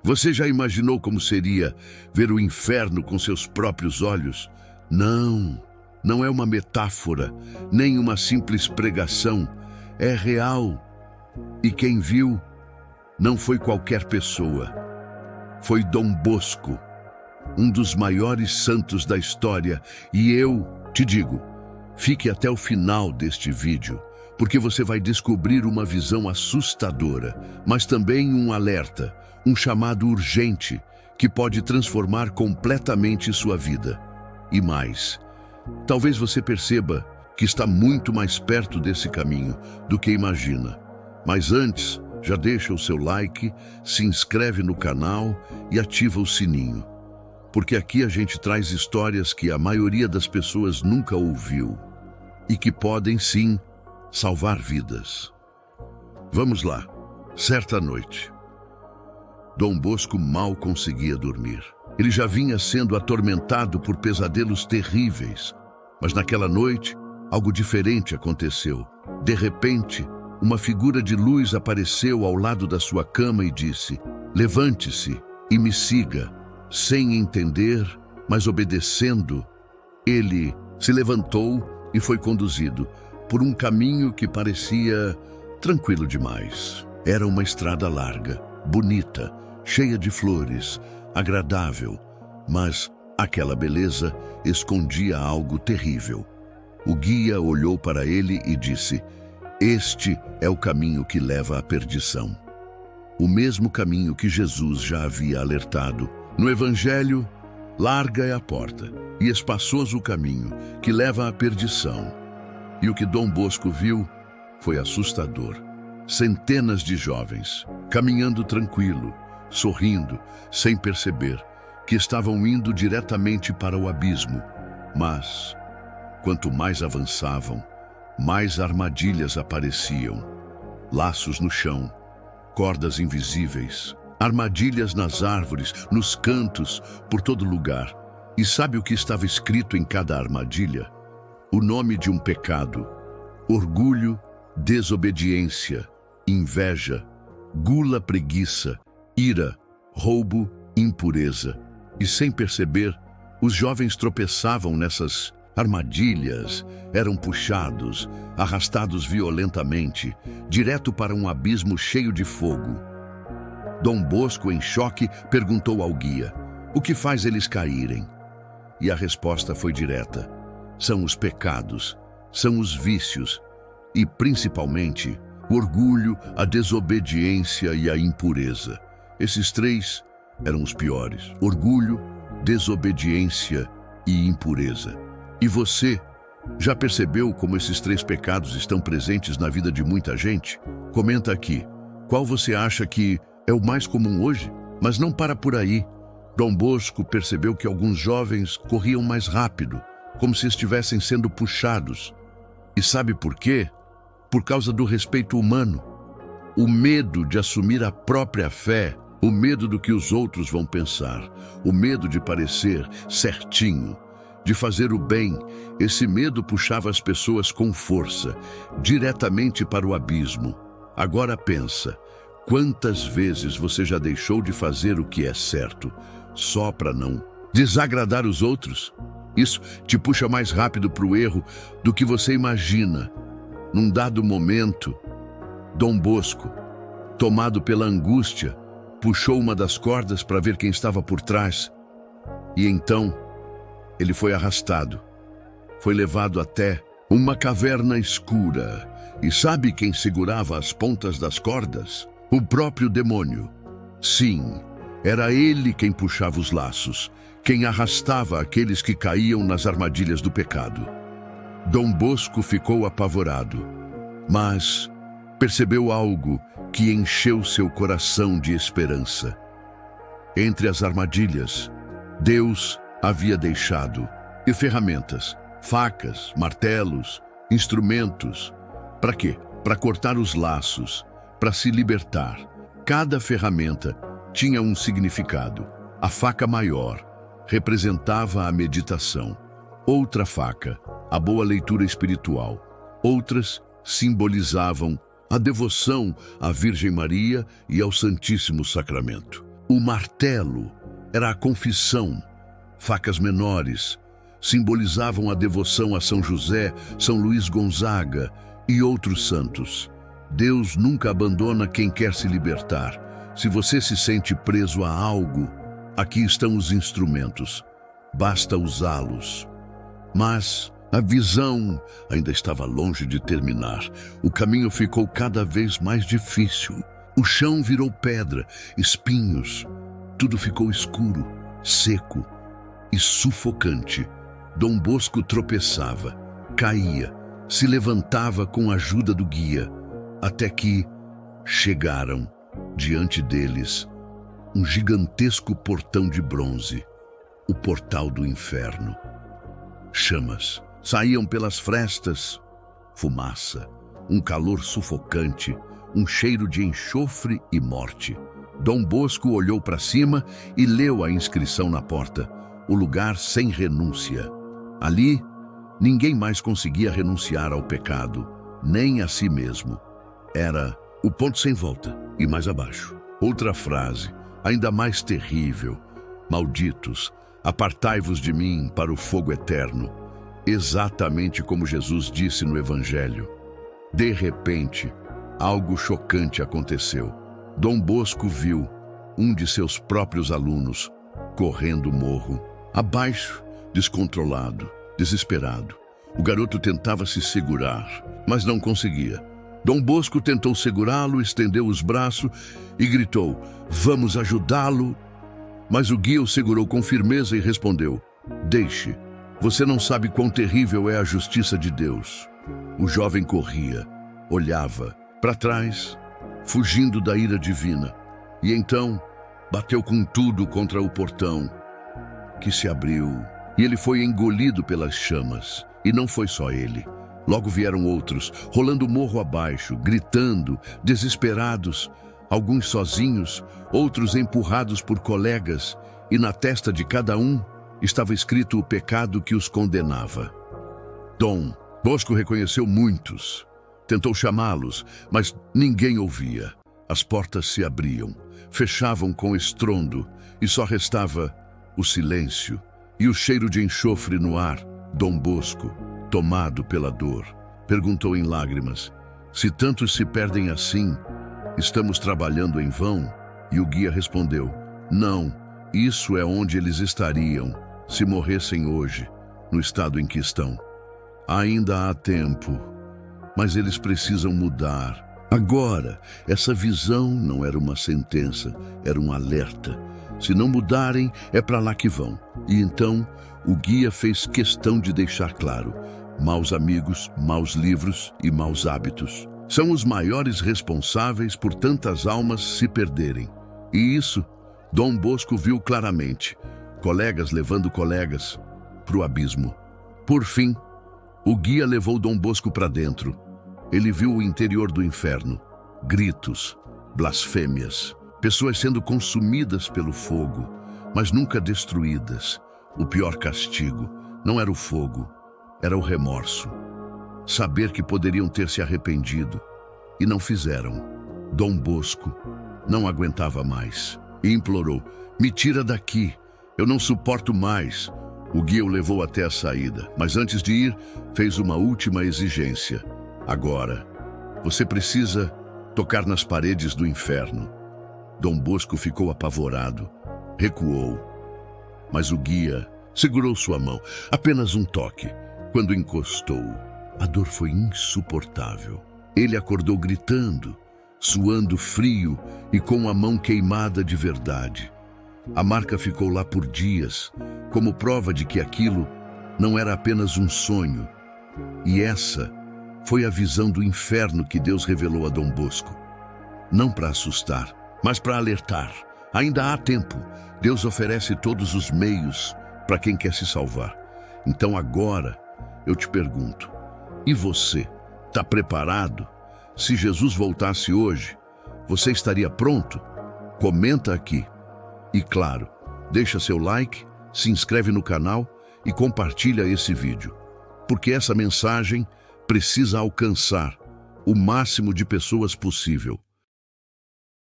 Você já imaginou como seria ver o inferno com seus próprios olhos? Não, não é uma metáfora, nem uma simples pregação. É real. E quem viu não foi qualquer pessoa. Foi Dom Bosco, um dos maiores santos da história. E eu te digo, fique até o final deste vídeo, porque você vai descobrir uma visão assustadora, mas também um alerta, um chamado urgente que pode transformar completamente sua vida. E mais, talvez você perceba que está muito mais perto desse caminho do que imagina. Mas antes, já deixa o seu like, se inscreve no canal e ativa o sininho. Porque aqui a gente traz histórias que a maioria das pessoas nunca ouviu e que podem, sim, salvar vidas. Vamos lá. Certa noite, Dom Bosco mal conseguia dormir. Ele já vinha sendo atormentado por pesadelos terríveis. Mas naquela noite, algo diferente aconteceu. De repente, uma figura de luz apareceu ao lado da sua cama e disse: "Levante-se e me siga." Sem entender, mas obedecendo, ele se levantou e foi conduzido por um caminho que parecia tranquilo demais. Era uma estrada larga, bonita, cheia de flores, agradável, mas aquela beleza escondia algo terrível. O guia olhou para ele e disse: "Este é o caminho que leva à perdição." O mesmo caminho que Jesus já havia alertado. No Evangelho, larga é a porta e espaçoso o caminho que leva à perdição. E o que Dom Bosco viu foi assustador. Centenas de jovens, caminhando tranquilo, sorrindo, sem perceber que estavam indo diretamente para o abismo. Mas, quanto mais avançavam, mais armadilhas apareciam. Laços no chão, cordas invisíveis, armadilhas nas árvores, nos cantos, por todo lugar. E sabe o que estava escrito em cada armadilha? O nome de um pecado: orgulho, desobediência, inveja, gula, preguiça, ira, roubo, impureza. E sem perceber, os jovens tropeçavam nessas armadilhas, eram puxados, arrastados violentamente, direto para um abismo cheio de fogo. Dom Bosco, em choque, perguntou ao guia: "O que faz eles caírem?" E a resposta foi direta: são os pecados, são os vícios e, principalmente, o orgulho, a desobediência e a impureza. Esses três eram os piores: orgulho, desobediência e impureza. E você já percebeu como esses três pecados estão presentes na vida de muita gente? Comenta aqui, qual você acha que é o mais comum hoje? Mas não para por aí. Dom Bosco percebeu que alguns jovens corriam mais rápido, como se estivessem sendo puxados. E sabe por quê? Por causa do respeito humano. O medo de assumir a própria fé, o medo do que os outros vão pensar, o medo de parecer certinho, de fazer o bem. Esse medo puxava as pessoas com força, diretamente para o abismo. Agora pensa, quantas vezes você já deixou de fazer o que é certo, só para não desagradar os outros? Isso te puxa mais rápido para o erro do que você imagina. Num dado momento, Dom Bosco, tomado pela angústia, puxou uma das cordas para ver quem estava por trás. E então, ele foi arrastado. Foi levado até uma caverna escura. E sabe quem segurava as pontas das cordas? O próprio demônio. Sim, era ele quem puxava os laços, quem arrastava aqueles que caíam nas armadilhas do pecado. Dom Bosco ficou apavorado, mas percebeu algo que encheu seu coração de esperança. Entre as armadilhas, Deus havia deixado ferramentas, facas, martelos, instrumentos. Para quê? Para cortar os laços, para se libertar. Cada ferramenta tinha um significado. A faca maior representava a meditação. Outra faca, a boa leitura espiritual. Outras simbolizavam a devoção à Virgem Maria e ao Santíssimo Sacramento. O martelo era a confissão. Facas menores simbolizavam a devoção a São José, São Luís Gonzaga e outros santos. Deus nunca abandona quem quer se libertar. Se você se sente preso a algo, aqui estão os instrumentos. Basta usá-los. Mas a visão ainda estava longe de terminar. O caminho ficou cada vez mais difícil. O chão virou pedra, espinhos. Tudo ficou escuro, seco e sufocante. Dom Bosco tropeçava, caía, se levantava com a ajuda do guia, até que chegaram diante deles um gigantesco portão de bronze, o portal do inferno. Chamas saíam pelas frestas, fumaça, um calor sufocante, um cheiro de enxofre e morte. Dom Bosco olhou para cima e leu a inscrição na porta: o lugar sem renúncia. Ali, ninguém mais conseguia renunciar ao pecado, nem a si mesmo. Era o ponto sem volta. E mais abaixo, outra frase, ainda mais terrível: malditos, apartai-vos de mim para o fogo eterno. Exatamente como Jesus disse no Evangelho. De repente, algo chocante aconteceu. Dom Bosco viu um de seus próprios alunos correndo o morro, abaixo, descontrolado, desesperado. O garoto tentava se segurar, mas não conseguia. Dom Bosco tentou segurá-lo, estendeu os braços e gritou: vamos ajudá-lo. Mas o guia o segurou com firmeza e respondeu: deixe, você não sabe quão terrível é a justiça de Deus. O jovem corria, olhava para trás, fugindo da ira divina, e então bateu com tudo contra o portão, que se abriu, e ele foi engolido pelas chamas. E não foi só ele. Logo vieram outros, rolando o morro abaixo, gritando, desesperados, alguns sozinhos, outros empurrados por colegas, e na testa de cada um estava escrito o pecado que os condenava. Dom Bosco reconheceu muitos. Tentou chamá-los, mas ninguém ouvia. As portas se abriam, fechavam com estrondo, e só restava o silêncio e o cheiro de enxofre no ar. Dom Bosco, tomado pela dor, perguntou em lágrimas: se tantos se perdem assim, estamos trabalhando em vão? E o guia respondeu: não, isso é onde eles estariam se morressem hoje, no estado em que estão. Ainda há tempo, mas eles precisam mudar. Agora, essa visão não era uma sentença, era um alerta. Se não mudarem, é para lá que vão. E então, o guia fez questão de deixar claro: maus amigos, maus livros e maus hábitos são os maiores responsáveis por tantas almas se perderem. E isso, Dom Bosco viu claramente: colegas levando colegas para o abismo. Por fim, o guia levou Dom Bosco para dentro. Ele viu o interior do inferno: gritos, blasfêmias, pessoas sendo consumidas pelo fogo, mas nunca destruídas. O pior castigo não era o fogo, era o remorso. Saber que poderiam ter se arrependido e não fizeram. Dom Bosco não aguentava mais e implorou: me tira daqui, eu não suporto mais. O guia o levou até a saída, mas antes de ir, fez uma última exigência: agora, você precisa tocar nas paredes do inferno. Dom Bosco ficou apavorado, recuou, mas o guia segurou sua mão. Apenas um toque. Quando encostou, a dor foi insuportável. Ele acordou gritando, suando frio e com a mão queimada de verdade. A marca ficou lá por dias, como prova de que aquilo não era apenas um sonho. E essa foi a visão do inferno que Deus revelou a Dom Bosco. Não para assustar, mas para alertar. Ainda há tempo. Deus oferece todos os meios para quem quer se salvar. Então agora, eu te pergunto: e você, está preparado? Se Jesus voltasse hoje, você estaria pronto? Comenta aqui. E claro, deixa seu like, se inscreve no canal e compartilha esse vídeo. Porque essa mensagem precisa alcançar o máximo de pessoas possível.